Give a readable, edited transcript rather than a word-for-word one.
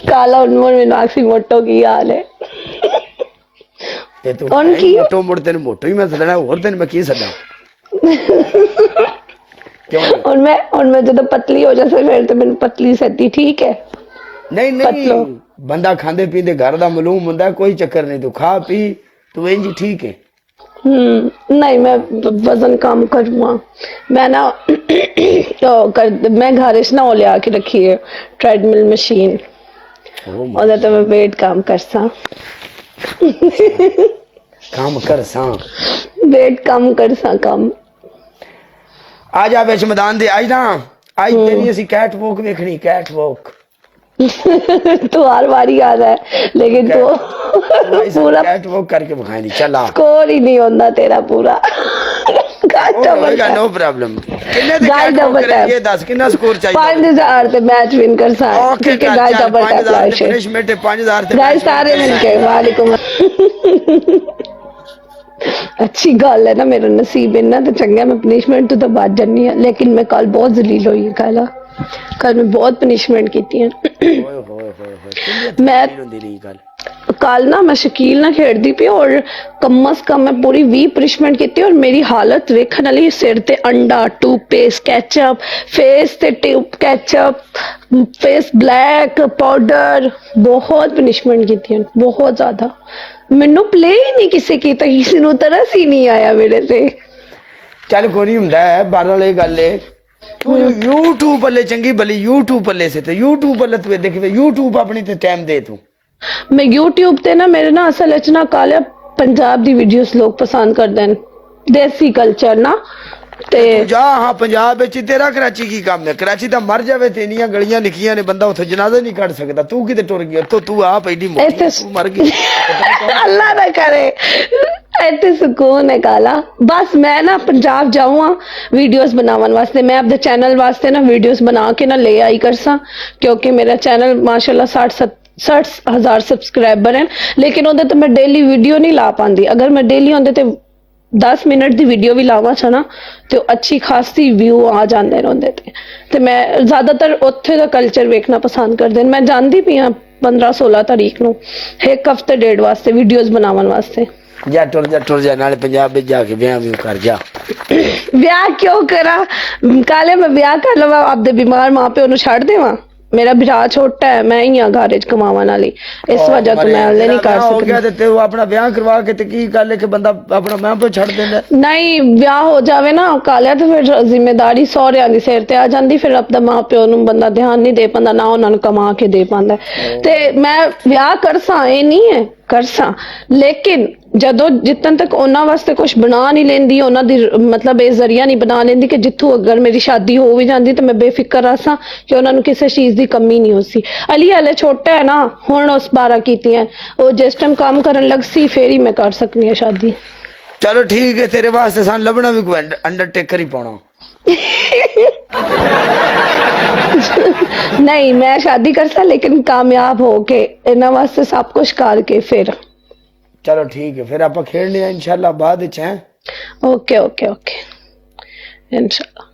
काला उन्मोड़ मीनाक्षी मोटो की हाल है ते तू उनकी मोटो मुड़ तेन मोटो ही मैं सदना और तेन मैं की सदा क्यों उनमें जो तो पतली हो जैसे फिर तो मैंने पतली सदी ठीक है नहीं पतलो नहीं बंदा खांदे पींदे घर दा मालूम हुंदा कोई चक्कर नहीं तू खा पी तू इंज ठीक है नहीं मैं वजन कम करूँगा मैं ना मैं घर ना वो लिया के रखी है ट्रेडमिल मशीन और तो मैं वेट कम कर सा काम कर सा वेट कम कर सा कम आ जा विच मैदान दे आज ना आज तेरी असी कैट वॉक वेखनी कैट वॉक तो हर बारी आ रहा है लेकिन तो पूरा कैट वॉक करके बखानी चला स्कोर ही नहीं होता तेरा पूरा होगा नो प्रॉब्लम कितने दे गाइस कैट वॉक डबल करे ये 10 कितना स्कोर चाहिए 5000 ते मैच विन कर सा ओके ठीक है guys double tap 5000 like punishment 5000 ते गाइस सारे मिलके वालेकुम अच्छी गल है ना मेरा नसीब इन्ना तो चंगा मैं पनिशमेंट तो बात जानी है लेकिन मैं कल बहुत जलील हुई कल मैं बहुत पनिशमेंट की मैं कल ना मैं शकील ना खेड़ती पी और कम अज कम मैं पूरी 20 पनिशमेंट की और मेरी हालत वेखण वाली सिर ते अंडा टूथपेस्ट कैचअप फेस ते tube ketchup face black powder बहुत पनिशमेंट की बहुत ज्यादा मैनू प्ले ही नहीं किसी की तो किसी को तरस ही नहीं आया मेरे से चल कोई नहीं हुंदा है बाहर वाली गल है तू YouTube पल्ले चंगी भली YouTube पल्ले से ते YouTube पल्ले तू देख YouTube अपनी ते टाइम दे तू मैं YouTube ते ना मेरे ना असल च ना काले पंजाब दी वीडियोस लोग पसंद करदे न देसी कल्चर ना ते जा हां पंजाब विच तेरा कराची की काम है कराची दा मर जावे ते इनियां गलियां निकियां ने बंदा उथे जनाजा नहीं कढ सकदा तू किते टुर गया तो तू आप एडी मोटी तू मर गई अल्लाह ना करे इतने सुकून है काला बस मैं ना पंजाब जाऊँ वीडियोस बनावन वास्ते मैं अपने चैनल वास्ते ना वीडियोस बना के ना ले आई कर सा क्योंकि मेरा चैनल माशाल्लाह 60,000 सब्सक्राइबर हैं लेकिन उधर तो मैं डेली वीडियो नहीं ला पाती अगर मैं डेली होंदे तो 10 मिनट की वीडियो भी लावा छा ना तो अच्छी खासी व्यू आ जाते होंदे ते मैं ज्यादातर उत्थे दा कल्चर वेखना पसंद करदे मैं जानती पई हां 15-16 तारीख नूं एक हफ्ते डेढ़ वास्ते वीडियोस बनावन वास्ते जा टुर जा नाले पंजाब में जाके ब्याह भी कर जा ब्याह क्यों करा काले मैं ब्याह कर लवा आपदे बीमार मां प्यो नु छड़ देवा मेरा भरा छोटा है मैं ही घर च कमावन वाली इस वजह तो मैं हले नहीं कर सकती हो गया ते तू अपना ब्याह करवा के ते की गल है कि बंदा अपना मां प्यो छड़ देंदा नहीं ब्याह हो जावे ना काले तो फिर जिम्मेदारी सौरियां दी सिर ते आ जांदी फिर अपना मां प्यो नु बंदा ध्यान नहीं दे पांदा ना उन्हां नु कमा के दे पांदा ते मैं ब्याह करसा ए नहीं है करसा लेकिन जदों जितन तक उन्हां वास्ते कुछ बना नहीं लेंदी उन्हां दी मतलब ये जरिया नहीं बना लेंदी कि जिथों अगर मेरी शादी हो भी जाती तो मैं बेफिक्र रहा कि उन्हां नु किसी चीज की कमी नहीं होसी अली हले छोटा है ना हुण उस 12 कीतियां वो जिस टाइम काम करन लग सी फिर ही मैं कर सकनी है शादी चलो ठीक है तेरे वास्ते सान लभना भी कोई अंडरटेकर ही पाना नहीं मैं शादी कर सा लेकिन कामयाब हो के इन्हां वास्ते सब कुछ करके फिर चलो ठीक है फिर आप खेलने इंशाल्लाह बाद च हैं ओके ओके ओके इंशाल्लाह